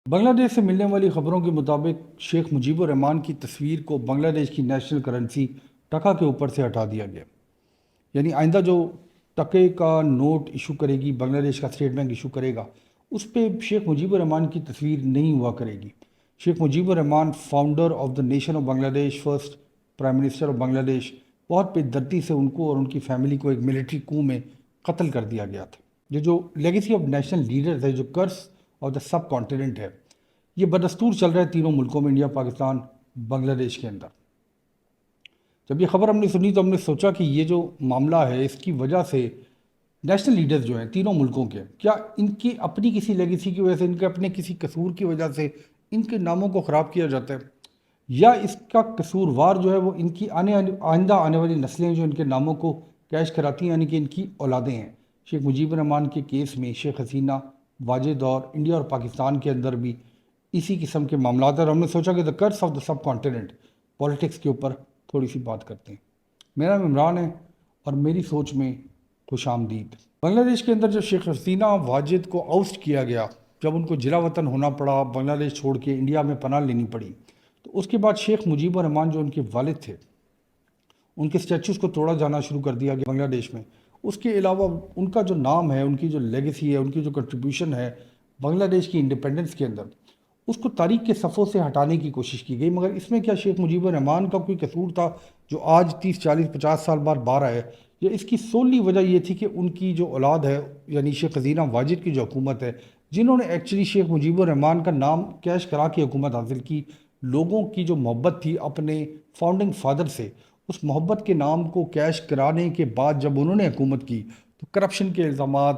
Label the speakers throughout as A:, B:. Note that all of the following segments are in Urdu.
A: بنگلہ دیش سے ملنے والی خبروں کے مطابق شیخ مجیب الرحمان کی تصویر کو بنگلہ دیش کی نیشنل کرنسی ٹکا کے اوپر سے ہٹا دیا گیا۔ یعنی آئندہ جو ٹکے کا نوٹ ایشو کرے گی بنگلہ دیش کا اسٹیٹ بینک ایشو کرے گا، اس پہ شیخ مجیب الرحمان کی تصویر نہیں ہوا کرے گی۔ Sheikh Mujib ur Rahman founder of the nation of Bangladesh, first prime minister of Bangladesh, بہت بے دردی سے ان کو اور ان کی فیملی کو ایک ملٹری کو میں قتل کر دیا گیا تھا۔ یہ جو لیگیسی آف نیشنل لیڈرز ہے، جو کرس آف دا سب کانٹیننٹ ہے، یہ بدستور چل رہا ہے تینوں ملکوں میں، انڈیا، پاکستان، بنگلہ دیش کے اندر۔ جب یہ خبر ہم نے سنی تو ہم نے سوچا کہ یہ جو معاملہ ہے اس کی وجہ سے نیشنل لیڈرز جو ہیں تینوں ملکوں کے، کیا ان کی اپنی کسی لیگیسی کی وجہ سے، ان کے اپنے کسی قصور کی وجہ سے ان کے ناموں کو خراب کیا جاتا ہے، یا اس کا قصوروار جو ہے وہ ان کی آئندہ آنے والی نسلیں جو ان کے ناموں کو کیش کراتی ہیں، یعنی کہ ان کی اولادیں ہیں۔ شیخ مجیب الرحمان کے کیس میں شیخ حسینہ، واجد اور انڈیا اور پاکستان کے اندر بھی اسی قسم کے معاملات ہیں، اور ہم نے سوچا کہ the curse of the subcontinent politics کے اوپر تھوڑی سی بات کرتے ہیں۔ میرا نام عمران ہے اور میری سوچ میں خوش آمدید۔ بنگلہ دیش کے اندر جب شیخ حسینہ واجد کو آؤسٹ کیا گیا، جب ان کو جلا وطن ہونا پڑا، بنگلہ دیش چھوڑ کے انڈیا میں پناہ لینی پڑی، تو اس کے بعد شیخ مجیب الرحمان جو ان کے والد تھے، ان کے اسٹیچوز کو توڑا جانا شروع کر دیا گیا بنگلہ دیش میں۔ اس کے علاوہ ان کا جو نام ہے، ان کی جو لیگیسی ہے، ان کی جو کنٹریبیوشن ہے بنگلہ دیش کی انڈیپینڈنس کے اندر، اس کو تاریخ کے صفوں سے ہٹانے کی کوشش کی گئی۔ مگر اس میں کیا شیخ مجیب الرحمان کا کوئی قصور تھا جو آج 30، 40، 50 سال بعد باہر آئے؟ یا اس کی سولی وجہ یہ تھی کہ ان کی جو اولاد ہے، یعنی شیخ حسینہ واجد کی جو حکومت ہے، جنہوں نے ایکچولی شیخ مجیب الرحمان کا نام کیش کرا کے حکومت حاصل کی، لوگوں کی جو محبت تھی اپنے فاؤنڈنگ فادر سے، اس محبت کے نام کو کیش کرانے کے بعد جب انہوں نے حکومت کی تو کرپشن کے الزامات،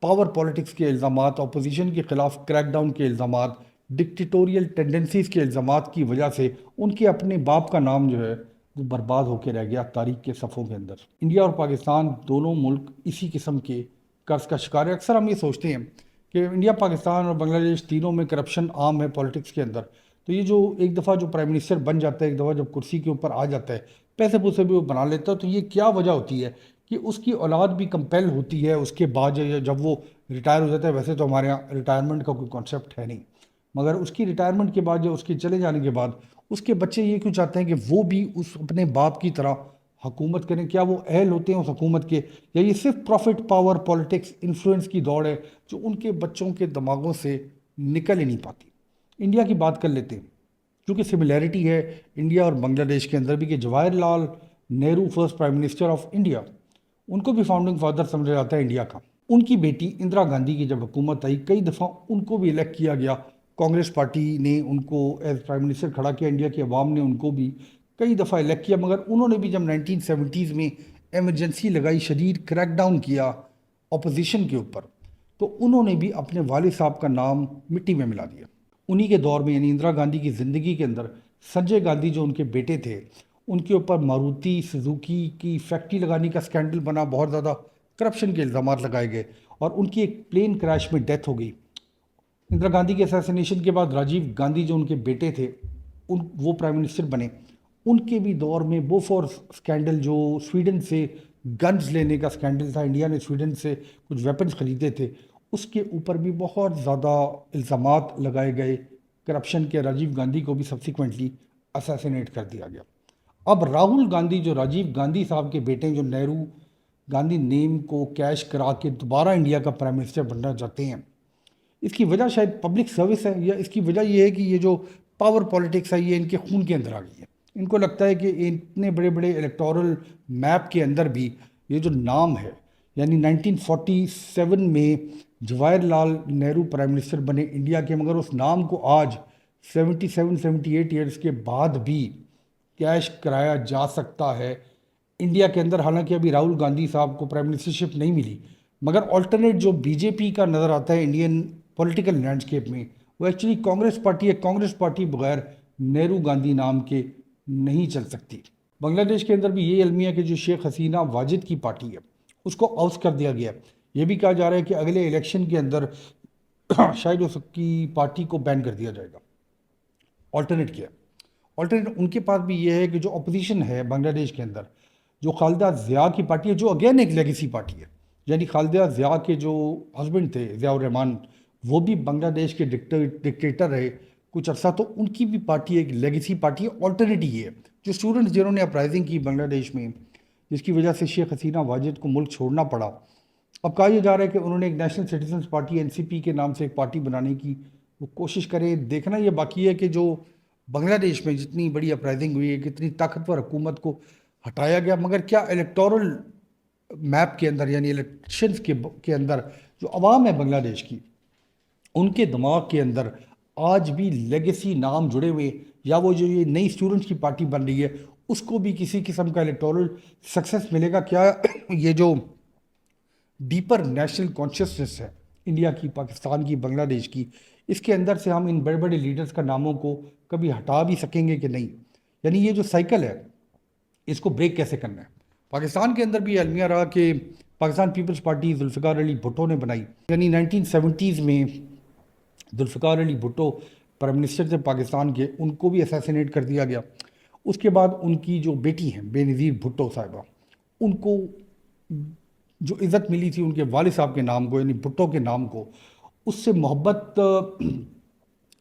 A: پاور پالیٹکس کے الزامات، اپوزیشن کے خلاف کریک ڈاؤن کے الزامات، ڈکٹیٹوریل ٹینڈنسیز کے الزامات کی وجہ سے ان کے اپنے باپ کا نام جو ہے وہ برباد ہو کے رہ گیا تاریخ کے صفوں کے اندر۔ انڈیا اور پاکستان دونوں ملک اسی قسم کے قرض کا شکار ہے۔ اکثر ہم یہ سوچتے ہیں کہ انڈیا، پاکستان اور بنگلہ دیش تینوں میں کرپشن عام ہے پالیٹکس کے اندر، تو یہ جو ایک دفعہ جو پرائم منسٹر بن جاتا ہے، ایک دفعہ جب کرسی کے اوپر آ جاتا ہے، پیسے پوسے بھی وہ بنا لیتا ہے، تو یہ کیا وجہ ہوتی ہے کہ اس کی اولاد بھی کمپیل ہوتی ہے اس کے بعد جب وہ ریٹائر ہو جاتا ہے؟ ویسے تو ہمارے یہاں ریٹائرمنٹ کا کوئی کانسیپٹ ہے نہیں، مگر اس کی ریٹائرمنٹ کے بعد، جو اس کے چلے جانے کے بعد، اس کے بچے یہ کیوں چاہتے ہیں کہ وہ بھی اس اپنے باپ کی طرح حکومت کریں؟ کیا وہ اہل ہوتے ہیں اس حکومت کے، یا یہ صرف پروفٹ، پاور، پالیٹکس، انفلوئنس کی دوڑ ہے جو ان کے بچوں کے دماغوں سے نکل ہی نہیں پاتی؟ انڈیا کی بات کر لیتے ہیں، کیونکہ سملیرٹی ہے انڈیا اور بنگلہ دیش کے اندر بھی، کہ Jawahar Lal Nehru, first prime minister of India, ان کو بھی فاؤنڈنگ فادر سمجھا جاتا ہے انڈیا کا۔ ان کی بیٹی اندرا گاندھی کی جب حکومت آئی، کئی دفعہ ان کو بھی الیکٹ کیا گیا، کانگریس پارٹی نے ان کو ایز پرائم منسٹر کھڑا کیا، انڈیا کی عوام نے ان کو بھی کئی دفعہ الیکٹ کیا، مگر انہوں نے بھی جب 1970s میں ایمرجنسی لگائی، شدید کریک ڈاؤن کیا اپوزیشن کے اوپر، تو انہوں نے بھی اپنے والد صاحب کا نام مٹی میں ملا دیا۔ انہی کے دور میں، یعنی اندرا گاندھی کی زندگی کے اندر، سنجے گاندھی جو ان کے بیٹے تھے، ان کے اوپر ماروتی سزوکی کی فیکٹری لگانے کا سکینڈل بنا، بہت زیادہ کرپشن کے الزامات لگائے گئے، اور ان کی ایک پلین کریش میں ڈیتھ ہو گئی۔ اندرا گاندھی کے اسیسینیشن کے بعد راجیو گاندھی جو ان کے بیٹے تھے، وہ پرائم منسٹر بنے۔ ان کے بھی دور میں بوفور سکینڈل، جو سویڈن سے گنز لینے کا سکینڈل تھا، انڈیا نے سویڈن سے کچھ ویپنز خریدے تھے، اس کے اوپر بھی بہت زیادہ الزامات لگائے گئے کرپشن کے۔ راجیو گاندھی کو بھی سبسیکوینٹلی اسیسینیٹ کر دیا گیا۔ اب راہل گاندھی جو راجیو گاندھی صاحب کے بیٹے ہیں، جو نہرو گاندھی نیم کو کیش کرا کے دوبارہ انڈیا کا پرائم منسٹر بننا چاہتے ہیں، اس کی وجہ شاید پبلک سروس ہے، یا اس کی وجہ یہ ہے کہ یہ جو پاور پالیٹکس ہے یہ ان کے خون کے اندر آ گئی ہے۔ ان کو لگتا ہے کہ اتنے بڑے بڑے الیکٹورل میپ کے اندر بھی یہ جو نام ہے، یعنی 1947 میں جواہر لال نہرو پرائم منسٹر بنے انڈیا کے، مگر اس نام کو آج 77-78 ایئرس کے بعد بھی کیش کرایا جا سکتا ہے انڈیا کے اندر۔ حالانکہ ابھی راہل گاندھی صاحب کو پرائم منسٹرشپ نہیں ملی، مگر آلٹرنیٹ جو بی جے پی کا نظر آتا ہے انڈین پولیٹیکل لینڈسکیپ میں، وہ ایکچولی کانگریس پارٹی ہے۔ کانگریس پارٹی بغیر نہرو گاندھی نام کے نہیں چل سکتی۔ بنگلہ دیش کے اندر بھی یہ المیہ کہ جو شیخ حسینہ واجد کی پارٹی ہے اس کو آؤٹ کر دیا گیا۔ یہ بھی کہا جا رہا ہے کہ اگلے الیکشن کے اندر شاید اس کی پارٹی کو بین کر دیا جائے گا۔ آلٹرنیٹ کیا؟ آلٹرنیٹ ان کے پاس بھی یہ ہے کہ جو اپوزیشن ہے بنگلہ دیش کے اندر، جو خالدہ ضیاء کی پارٹی ہے، جو اگین ایک لیگیسی پارٹی ہے، یعنی خالدہ ضیاء کے جو ہسبینڈ تھے ضیاء الرحمان، وہ بھی بنگلہ دیش کے ڈکٹیٹر رہے کچھ عرصہ، تو ان کی بھی پارٹی ایک لیگیسی پارٹی ہے، آلٹرنیٹی ہے، جو اسٹوڈنٹس جنہوں نے اپرائزنگ کی بنگلہ دیش میں، جس کی وجہ سے شیخ حسینہ واجد کو ملک چھوڑنا پڑا۔ اب کہا یہ جا رہا ہے کہ انہوں نے ایک نیشنل سٹیزنز پارٹی NCP کے نام سے ایک پارٹی بنانے کی وہ کوشش کریں۔ دیکھنا یہ باقی ہے کہ جو بنگلہ دیش میں جتنی بڑی اپرائزنگ ہوئی ہے، کتنی طاقتور حکومت کو ہٹایا گیا، مگر کیا الیکٹورل میپ کے اندر، یعنی الیکشنز کے اندر جو عوام ہے بنگلہ دیش کی، ان کے دماغ کے اندر آج بھی لیگیسی نام جڑے ہوئے، یا وہ جو یہ نئی اسٹوڈنٹس کی پارٹی بن رہی ہے اس کو بھی کسی قسم کا الیکٹورل سکسیس ملے گا؟ کیا یہ جو ڈیپر نیشنل کانشیسنس ہے انڈیا کی، پاکستان کی، بنگلہ دیش کی، اس کے اندر سے ہم ان بڑے بڑے لیڈرز کا ناموں کو کبھی ہٹا بھی سکیں گے کہ نہیں؟ یعنی یہ جو سائیکل ہے اس کو بریک کیسے کرنا ہے؟ پاکستان کے اندر بھی المیہ رہا کہ پاکستان پیپلز پارٹی ذوالفقار علی بھٹو نے بنائی، یعنی 1970s میں ذوالفقار علی بھٹو پرائم منسٹر تھے پاکستان کے، ان کو بھی اسیسینیٹ کر دیا گیا۔ اس کے بعد ان کی جو بیٹی ہیں بے نظیر بھٹو صاحبہ، ان کو جو عزت ملی تھی ان کے والد صاحب کے نام کو، یعنی بھٹو کے نام کو، اس سے محبت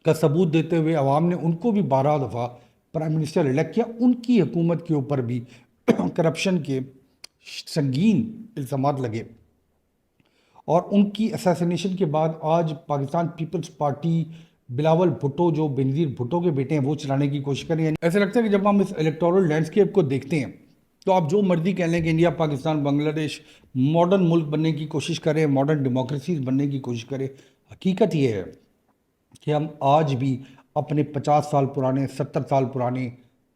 A: کا ثبوت دیتے ہوئے عوام نے ان کو بھی 12 دفعہ پرائم منسٹر الیکٹ کیا۔ ان کی حکومت کے اوپر بھی کرپشن کے سنگین الزامات لگے، اور ان کی اسیسینیشن کے بعد آج پاکستان پیپلز پارٹی بلاول بھٹو جو بینظیر بھٹو کے بیٹے ہیں وہ چلانے کی کوشش کریں۔ یعنی ایسا لگتا ہے کہ جب ہم اس الیکٹورل لینڈسکیپ کو دیکھتے ہیں تو آپ جو مرضی کہہ لیں کہ انڈیا پاکستان بنگلہ دیش ماڈرن ملک بننے کی کوشش کریں، ماڈرن ڈیموکریسیز بننے کی کوشش کریں، حقیقت یہ ہے کہ ہم آج بھی اپنے 50 سال پرانے، 70 سال پرانے،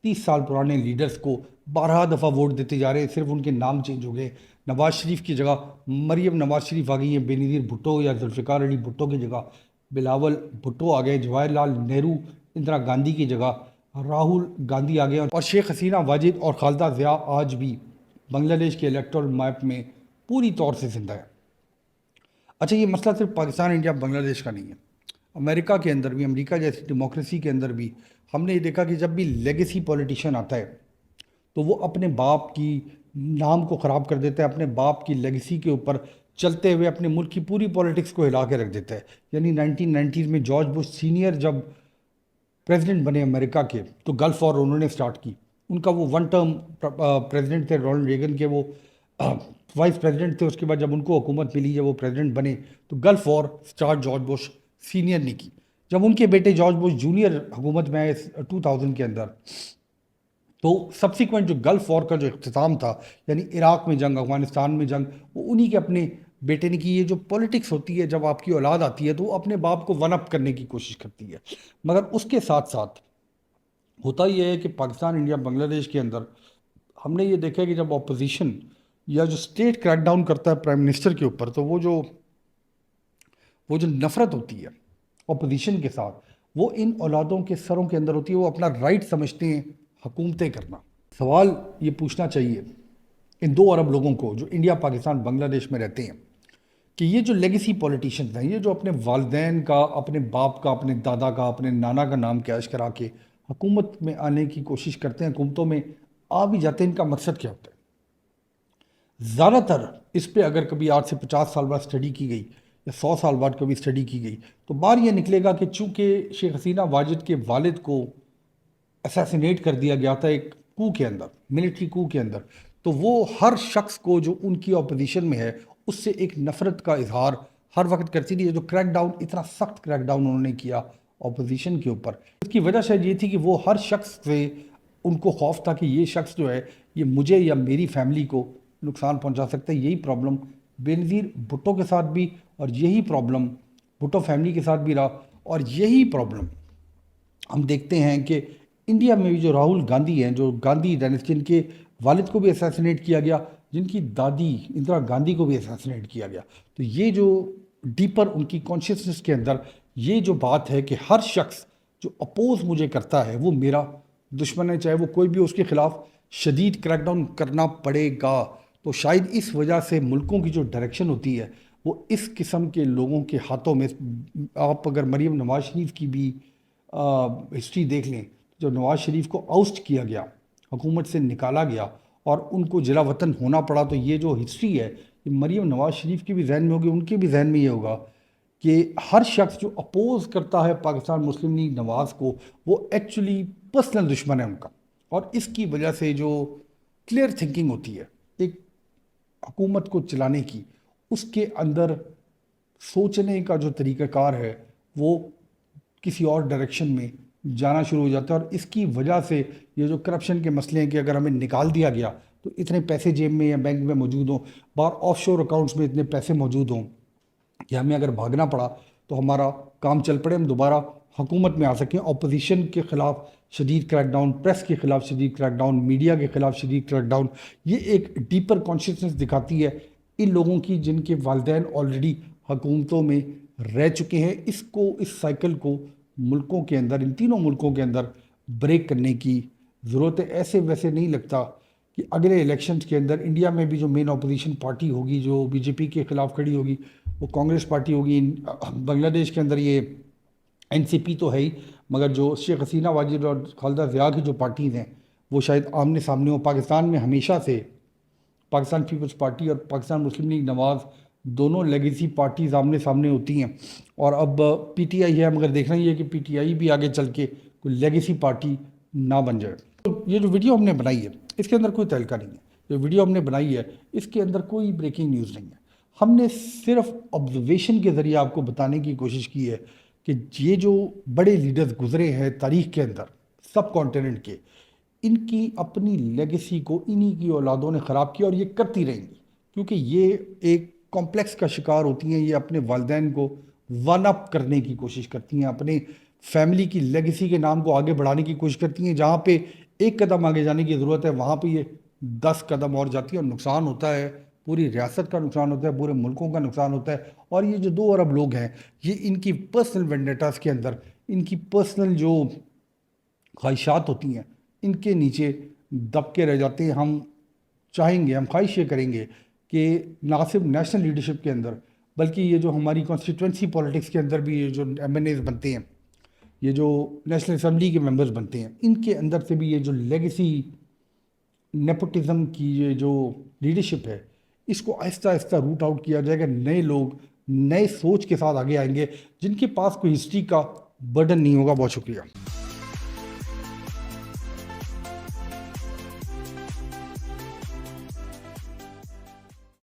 A: 30 سال پرانے لیڈرز کو 12 دفعہ ووٹ دیتے جا رہے ہیں، صرف ان کے نام چینج ہو گئے۔ نواز شریف کی جگہ مریم نواز شریف آ گئی ہیں، بے نظیر بھٹو یا ذوالفقار علی بھٹو کی جگہ بلاول بھٹو آ گئے، جواہر لال نہرو، اندرا گاندھی کی جگہ راہل گاندھی آ گئے، اور شیخ حسینہ واجد اور خالدہ ضیاء آج بھی بنگلہ دیش کے الیکٹورل میپ میں پوری طور سے زندہ ہے۔ اچھا، یہ مسئلہ صرف پاکستان، انڈیا، بنگلہ دیش کا نہیں ہے، امریکہ کے اندر بھی، امریکہ جیسی ڈیموکریسی کے اندر بھی ہم نے یہ دیکھا کہ جب بھی لیگیسی پولیٹیشین آتا ہے تو وہ اپنے باپ کی نام کو خراب کر دیتا ہے، اپنے باپ کی لیگیسی کے اوپر چلتے ہوئے اپنے ملک کی پوری پولیٹکس کو ہلا کے رکھ دیتا ہے۔ یعنی 1990s میں جارج بش سینئر جب پریزیڈنٹ بنے امریکہ کے تو گلف وار انہوں نے سٹارٹ کی، ان کا وہ ون ٹرم پریزیڈنٹ تھے رونلڈ ریگن کے، وہ وائس پریزیڈنٹ تھے، اس کے بعد جب ان کو حکومت ملی، جب وہ پریزیڈنٹ بنے تو Gulf war start George Bush senior نے کی۔ جب ان کے بیٹے جارج بش جونیئر حکومت میں آئے 2000 کے اندر، تو سبسیکوینٹ جو گلف وار کا جو اختتام تھا، یعنی عراق میں جنگ، افغانستان میں جنگ، وہ انہی کے اپنے بیٹے نے کی۔ یہ جو پولیٹکس ہوتی ہے، جب آپ کی اولاد آتی ہے تو وہ اپنے باپ کو ون اپ کرنے کی کوشش کرتی ہے، مگر اس کے ساتھ ساتھ ہوتا یہ ہے کہ پاکستان، انڈیا، بنگلہ دیش کے اندر ہم نے یہ دیکھا کہ جب اپوزیشن یا جو اسٹیٹ کریک ڈاؤن کرتا ہے پرائم منسٹر کے اوپر، تو وہ جو نفرت ہوتی ہے اپوزیشن کے ساتھ، وہ ان اولادوں کے سروں کے اندر ہوتی ہے، وہ اپنا رائٹ سمجھتے ہیں حکومتیں کرنا۔ سوال یہ پوچھنا چاہیے ان 2 ارب لوگوں کو جو انڈیا، پاکستان، بنگلہ دیش میں رہتے ہیں، کہ یہ جو لیگیسی پولیٹیشنز ہیں، یہ جو اپنے والدین کا، اپنے باپ کا، اپنے دادا کا، اپنے نانا کا نام کیش کرا کے حکومت میں آنے کی کوشش کرتے ہیں، حکومتوں میں آ بھی جاتے ہیں، ان کا مقصد کیا ہوتا ہے؟ زیادہ تر اس پہ اگر کبھی آج سے 50 سال بعد اسٹڈی کی گئی یا 100 سال بعد کبھی اسٹڈی کی گئی تو باہر یہ نکلے گا کہ چونکہ شیخ حسینہ واجد کے والد کو اسیسینیٹ کر دیا گیا تھا ایک کو کے اندر، ملٹری کو کے اندر، تو وہ ہر شخص کو جو ان کی اپوزیشن میں ہے اس سے ایک نفرت کا اظہار ہر وقت کرتی تھی۔ جو کریک ڈاؤن، اتنا سخت کریک ڈاؤن انہوں نے کیا اپوزیشن کے اوپر، اس کی وجہ شاید یہ تھی کہ وہ ہر شخص سے ان کو خوف تھا کہ یہ شخص جو ہے یہ مجھے یا میری فیملی کو نقصان پہنچا سکتا ہے۔ یہی پرابلم بے نظیر بھٹو کے ساتھ بھی، اور یہی پرابلم بھٹو فیملی کے ساتھ بھی رہا، اور یہی پرابلم ہم دیکھتے ہیں کہ انڈیا میں بھی جو راہل گاندھی ہیں، جو گاندھی ڈائنیسٹی، جن کے والد کو بھی اسیسینیٹ کیا گیا، جن کی دادی اندرا گاندھی کو بھی اسیسینیٹ کیا گیا، تو یہ جو ڈیپر ان کی کانشیسنس کے اندر یہ جو بات ہے کہ ہر شخص جو اپوز مجھے کرتا ہے وہ میرا دشمن ہے، چاہے وہ کوئی بھی، اس کے خلاف شدید کریک ڈاؤن کرنا پڑے گا۔ تو شاید اس وجہ سے ملکوں کی جو ڈائریکشن ہوتی ہے وہ اس قسم کے لوگوں کے ہاتھوں میں، آپ اگر مریم نواز شریف کی بھی ہسٹری دیکھ لیں، جو نواز شریف کو آؤسٹ کیا گیا، حکومت سے نکالا گیا اور ان کو جلا وطن ہونا پڑا، تو یہ جو ہسٹری ہے یہ مریم نواز شریف کی بھی ذہن میں ہوگی، ان کے بھی ذہن میں یہ ہوگا کہ ہر شخص جو اپوز کرتا ہے پاکستان مسلم لیگ نواز کو وہ ایکچولی پرسنل دشمن ہے ان کا، اور اس کی وجہ سے جو کلیئر تھنکنگ ہوتی ہے ایک حکومت کو چلانے کی، اس کے اندر سوچنے کا جو طریقہ کار ہے وہ کسی اور ڈائریکشن میں جانا شروع ہو جاتا ہے، اور اس کی وجہ سے یہ جو کرپشن کے مسئلے ہیں کہ اگر ہمیں نکال دیا گیا تو اتنے پیسے جیب میں یا بینک میں موجود ہوں، باہر آف شور اکاؤنٹس میں اتنے پیسے موجود ہوں کہ ہمیں اگر بھاگنا پڑا تو ہمارا کام چل پڑے، ہم دوبارہ حکومت میں آ سکیں، اپوزیشن کے خلاف شدید کریک ڈاؤن، پریس کے خلاف شدید کریک ڈاؤن، میڈیا کے خلاف شدید کریک ڈاؤن۔ یہ ایک ڈیپر کانشیسنس دکھاتی ہے ان لوگوں کی جن کے والدین آلریڈی حکومتوں میں رہ چکے ہیں۔ اس سائیکل کو ملکوں کے اندر، ان تینوں ملکوں کے اندر بریک کرنے کی ضرورت ہے۔ ایسے ویسے نہیں لگتا کہ اگلے الیکشنز کے اندر انڈیا میں بھی جو مین اپوزیشن پارٹی ہوگی جو بی جے پی کے خلاف کھڑی ہوگی وہ کانگریس پارٹی ہوگی۔ بنگلہ دیش کے اندر یہ این سی پی تو ہے ہی، مگر جو شیخ حسینہ واجد اور خالدہ ضیاء کی جو پارٹیز ہیں وہ شاید آمنے سامنے ہوں۔ پاکستان میں ہمیشہ سے پاکستان پیپلز پارٹی اور پاکستان مسلم لیگ نواز دونوں لیگیسی پارٹیز آمنے سامنے ہوتی ہیں، اور اب پی ٹی آئی ہے، مگر دیکھنا یہ ہے کہ پی ٹی آئی بھی آگے چل کے کوئی لیگیسی پارٹی نہ بن جائے۔ یہ جو ویڈیو ہم نے بنائی ہے اس کے اندر کوئی تہلکہ نہیں ہے، جو ویڈیو ہم نے بنائی ہے اس کے اندر کوئی بریکنگ نیوز نہیں ہے۔ ہم نے صرف آبزرویشن کے ذریعے آپ کو بتانے کی کوشش کی ہے کہ یہ جو بڑے لیڈرز گزرے ہیں تاریخ کے اندر سب کانٹیننٹ کے، ان کی اپنی لیگیسی کو انہی کی اولادوں نے خراب کیا، اور یہ کرتی رہیں گی، کیونکہ یہ ایک کمپلیکس کا شکار ہوتی ہیں۔ یہ اپنے والدین کو ون اپ کرنے کی کوشش کرتی ہیں، اپنے فیملی کی لیگیسی کے نام کو آگے بڑھانے کی کوشش کرتی ہیں۔ جہاں پہ ایک قدم آگے جانے کی ضرورت ہے وہاں پہ یہ 10 قدم اور جاتی ہے، اور نقصان ہوتا ہے، پوری ریاست کا نقصان ہوتا ہے، پورے ملکوں کا نقصان ہوتا ہے۔ اور یہ جو 2 ارب لوگ ہیں یہ ان کی پرسنل وینڈیٹاز کے اندر، ان کی پرسنل جو خواہشات ہوتی ہیں ان کے نیچے دب کے رہ جاتے ہیں۔ ہم چاہیں گے، ہم خواہش یہ کریں گے کہ نہ صرف نیشنل لیڈرشپ کے اندر بلکہ یہ جو ہماری کانسٹیٹوئنسی پالیٹکس کے اندر بھی یہ جو ایم این ایز بنتے ہیں، یہ جو نیشنل اسمبلی کے ممبرز بنتے ہیں، ان کے اندر سے بھی یہ جو لیگیسی نیپوٹزم کی یہ جو لیڈرشپ ہے اس کو آہستہ آہستہ روٹ آؤٹ کیا جائے گا۔ نئے لوگ نئے سوچ کے ساتھ آگے آئیں گے جن کے پاس کوئی ہسٹری کا برڈن نہیں ہوگا۔ بہت شکریہ۔